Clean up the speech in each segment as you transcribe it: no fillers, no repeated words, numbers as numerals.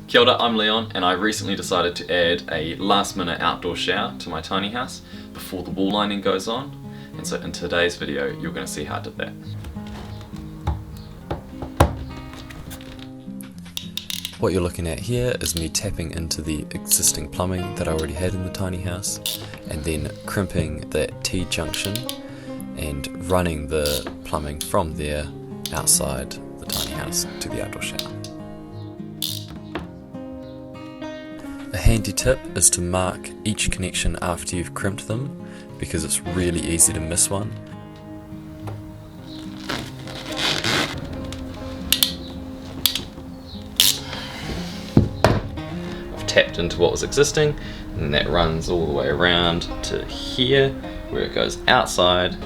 Kia ora, I'm Leon, and I recently decided to add a last minute outdoor shower to my tiny house before the wall lining goes on, and so in today's video you're going to see how I did that. What you're looking at here is me tapping into the existing plumbing that I already had in the tiny house and then crimping that T-junction and running the plumbing from there outside the tiny house to the outdoor shower. A handy tip is to mark each connection after you've crimped them because it's really easy to miss one. I've tapped into what was existing, and that runs all the way around to here where it goes outside.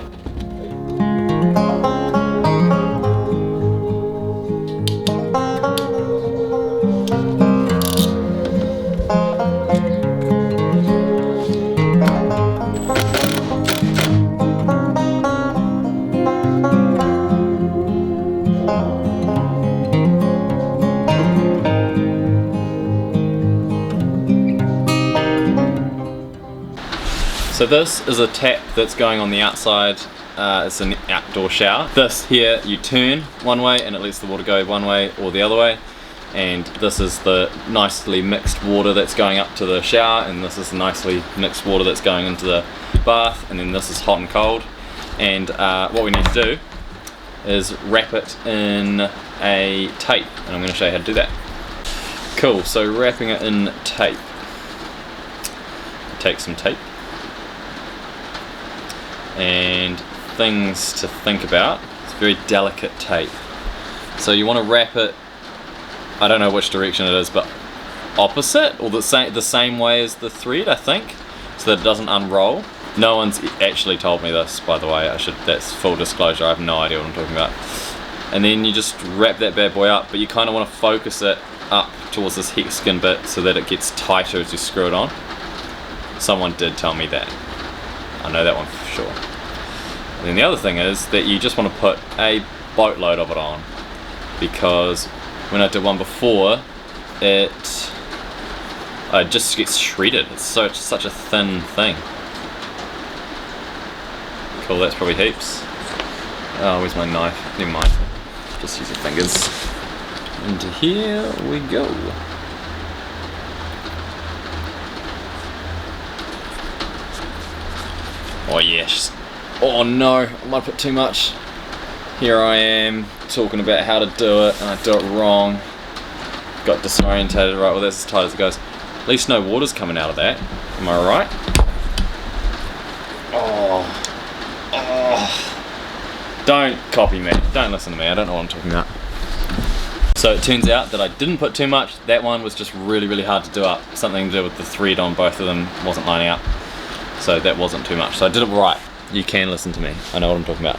So this is a tap that's going on the outside, it's an outdoor shower. This here, you turn one way and it lets the water go one way or the other way. And this is the nicely mixed water that's going up to the shower, and this is the nicely mixed water that's going into the bath, and then this is hot and cold. And what we need to do is wrap it in a tape, and I'm going to show you how to do that. Cool, so wrapping it in tape. Take some tape. And things to think about. It's very delicate tape, so you want to wrap it, I don't know which direction it is, but opposite or the same way as the thread, I think, so that it doesn't unroll. No one's actually told me this, by the way. That's full disclosure, I have no idea what I'm talking about. And then you just wrap that bad boy up, but you kind of want to focus it up towards this hexagon bit so that it gets tighter as you screw it on. Someone did tell me that. I know that one for sure. And then the other thing is that you just want to put a boatload of it on, because when I did one before, it just gets shredded. It's such a thin thing. Cool, that's probably heaps. Oh, where's my knife? Never mind. Just use your fingers. Into here we go. Oh yes. Oh no, I might put too much. Here I am talking about how to do it, and I do it wrong. Got disorientated. Right, well that's as tight as it goes. At least no water's coming out of that. Am I right? Oh. Don't copy me. Don't listen to me. I don't know what I'm talking about. So it turns out that I didn't put too much. That one was just really, really hard to do up. Something to do with the thread on both of them wasn't lining up. So that wasn't too much. So I did it right. You can listen to me. I know what I'm talking about.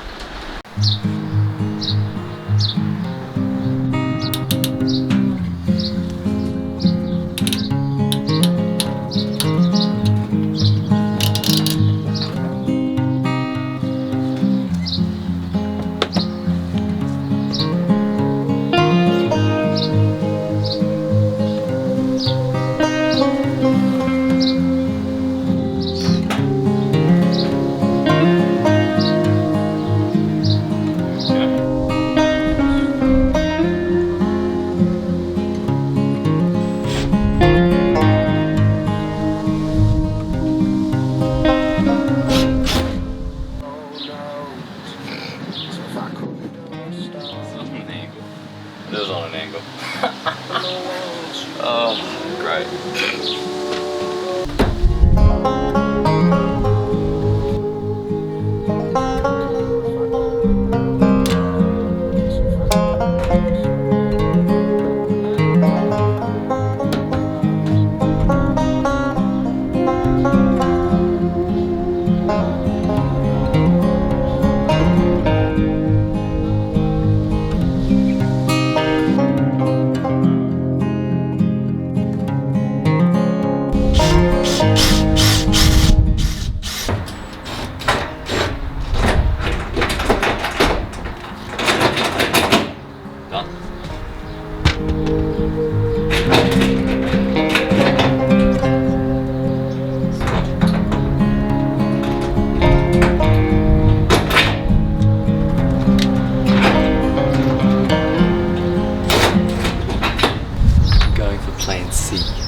It was on an angle. Oh, great. sea.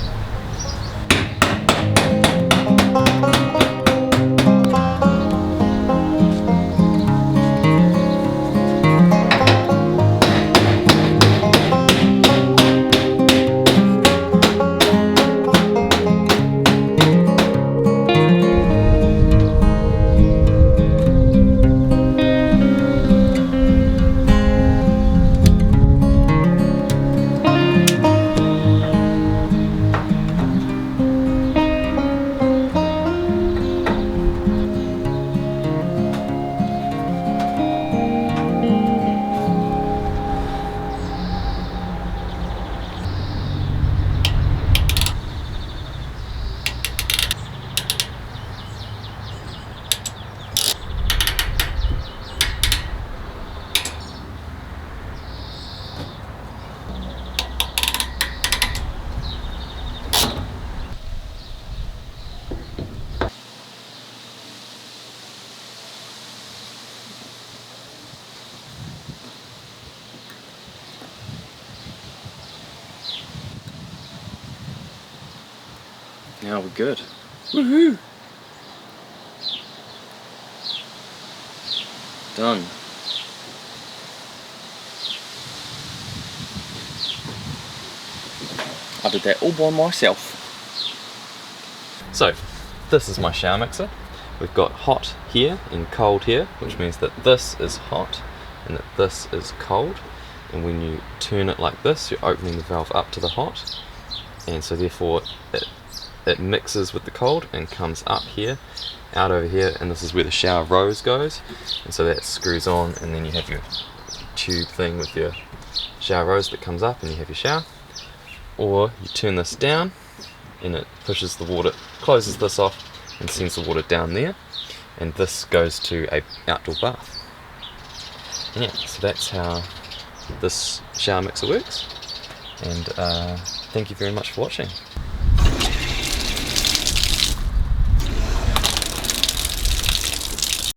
Now we're good. Woohoo! Done. I did that all by myself. So, this is my shower mixer. We've got hot here and cold here, which means that this is hot and that this is cold. And when you turn it like this, you're opening the valve up to the hot, and so therefore it mixes with the cold and comes up here, out over here, and this is where the shower rose goes, and so that screws on, and then you have your tube thing with your shower rose that comes up and you have your shower. Or you turn this down and it pushes the water, closes this off and sends the water down there, and this goes to a outdoor bath. And yeah, so that's how this shower mixer works, and thank you very much for watching.